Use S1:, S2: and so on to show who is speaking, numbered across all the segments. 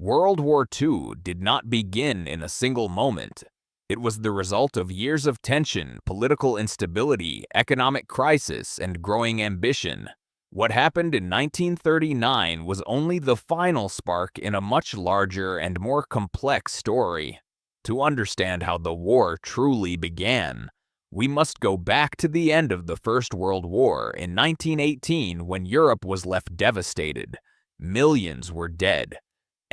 S1: World War II did not begin in a single moment. It was the result of years of tension, political instability, economic crisis, and growing ambition. What happened in 1939 was only the final spark in a much larger and more complex story. To understand how the war truly began, we must go back to the end of the First World War in 1918 when Europe was left devastated. Millions were dead.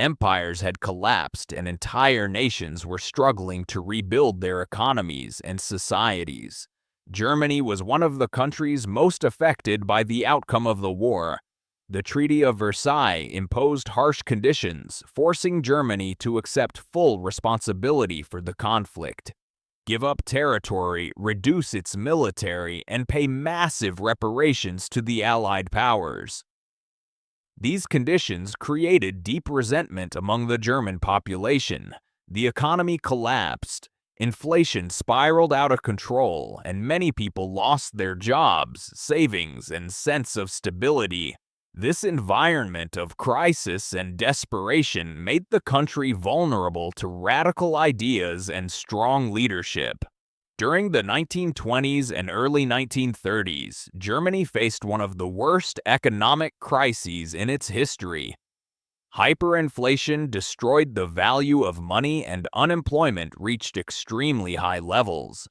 S1: Empires had collapsed and entire nations were struggling to rebuild their economies and societies. Germany was one of the countries most affected by the outcome of the war. The Treaty of Versailles imposed harsh conditions, forcing Germany to accept full responsibility for the conflict, give up territory, reduce its military, and pay massive reparations to the Allied powers. These conditions created deep resentment among the German population. The economy collapsed, inflation spiraled out of control, and many people lost their jobs, savings, and sense of stability. This environment of crisis and desperation made the country vulnerable to radical ideas and strong leadership. During the 1920s and early 1930s, Germany faced one of the worst economic crises in its history. Hyperinflation destroyed the value of money and unemployment reached extremely high levels.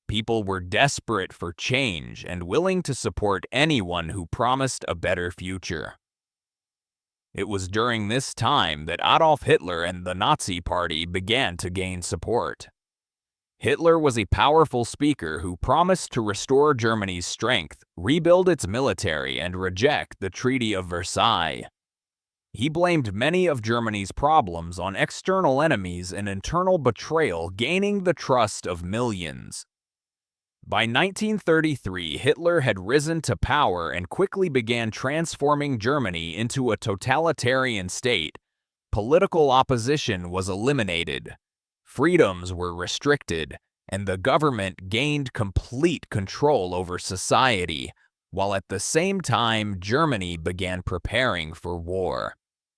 S1: People were desperate for change and willing to support anyone who promised a better future. It was during this time that Adolf Hitler and the Nazi Party began to gain support. Hitler was a powerful speaker who promised to restore Germany's strength, rebuild its military, and reject the Treaty of Versailles. He blamed many of Germany's problems on external enemies and internal betrayal, gaining the trust of millions. By 1933, Hitler had risen to power and quickly began transforming Germany into a totalitarian state. Political opposition was eliminated. Freedoms were restricted, and the government gained complete control over society, while at the same time Germany began preparing for war.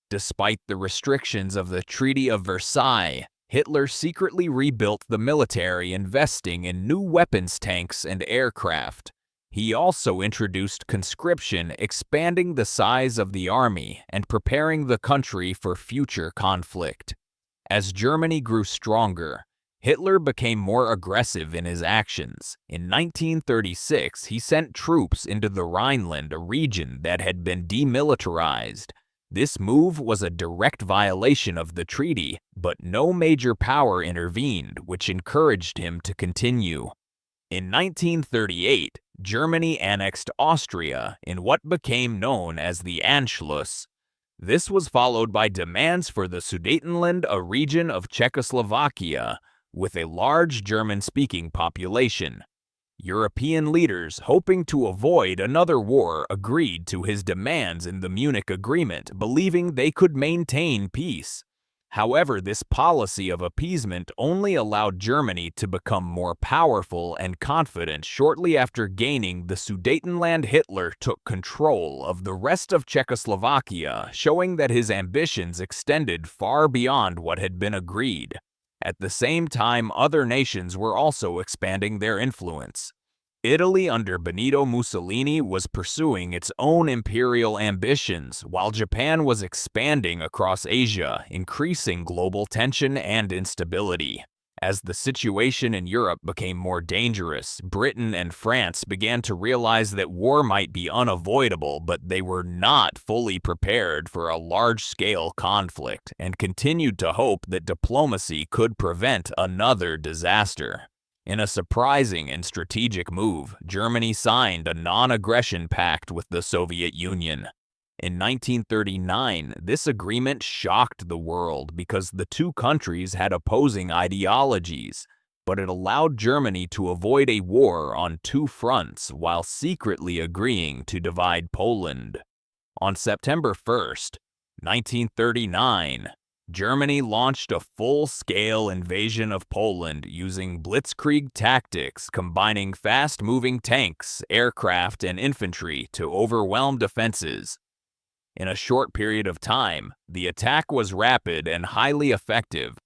S1: Despite the restrictions of the Treaty of Versailles, Hitler secretly rebuilt the military, investing in new weapons tanks and aircraft. He also introduced conscription, expanding the size of the army and preparing the country for future conflict. As Germany grew stronger, Hitler became more aggressive in his actions. In 1936, he sent troops into the Rhineland, a region that had been demilitarized. This move was a direct violation of the treaty, but no major power intervened, which encouraged him to continue. In 1938, Germany annexed Austria in what became known as the Anschluss. This was followed by demands for the Sudetenland, a region of Czechoslovakia, with a large German-speaking population. European leaders, hoping to avoid another war, agreed to his demands in the Munich Agreement, believing they could maintain peace. However, this policy of appeasement only allowed Germany to become more powerful and confident. Shortly after gaining the Sudetenland, Hitler took control of the rest of Czechoslovakia, showing that his ambitions extended far beyond what had been agreed. At the same time, other nations were also expanding their influence. Italy under Benito Mussolini was pursuing its own imperial ambitions, while Japan was expanding across Asia, increasing global tension and instability. As the situation in Europe became more dangerous, Britain and France began to realize that war might be unavoidable, but they were not fully prepared for a large-scale conflict, and continued to hope that diplomacy could prevent another disaster. In a surprising and strategic move, Germany signed a non-aggression pact with the Soviet Union. In 1939, this agreement shocked the world because the two countries had opposing ideologies, but it allowed Germany to avoid a war on two fronts while secretly agreeing to divide Poland. On September 1st, 1939, Germany launched a full-scale invasion of Poland using blitzkrieg tactics, combining fast-moving tanks, aircraft, and infantry to overwhelm defenses. In a short period of time, the attack was rapid and highly effective.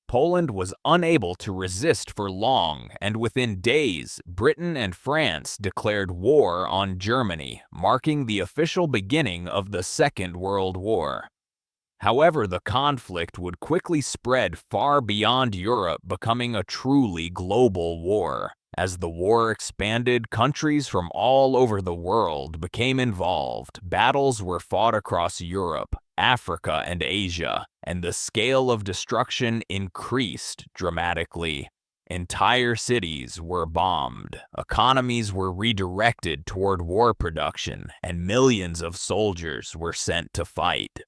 S1: Poland was unable to resist for long, and within days, Britain and France declared war on Germany, marking the official beginning of the Second World War. However, the conflict would quickly spread far beyond Europe, becoming a truly global war. As the war expanded, countries from all over the world became involved. Battles were fought across Europe, Africa, and Asia, and the scale of destruction increased dramatically. Entire cities were bombed, economies were redirected toward war production, and millions of soldiers were sent to fight.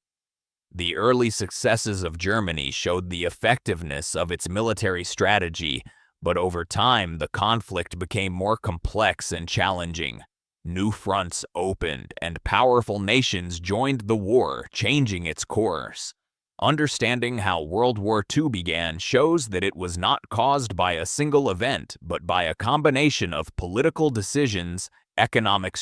S1: The early successes of Germany showed the effectiveness of its military strategy, but over time the conflict became more complex and challenging. New fronts opened, and powerful nations joined the war, changing its course. Understanding how World War II began shows that it was not caused by a single event, but by a combination of political decisions, economic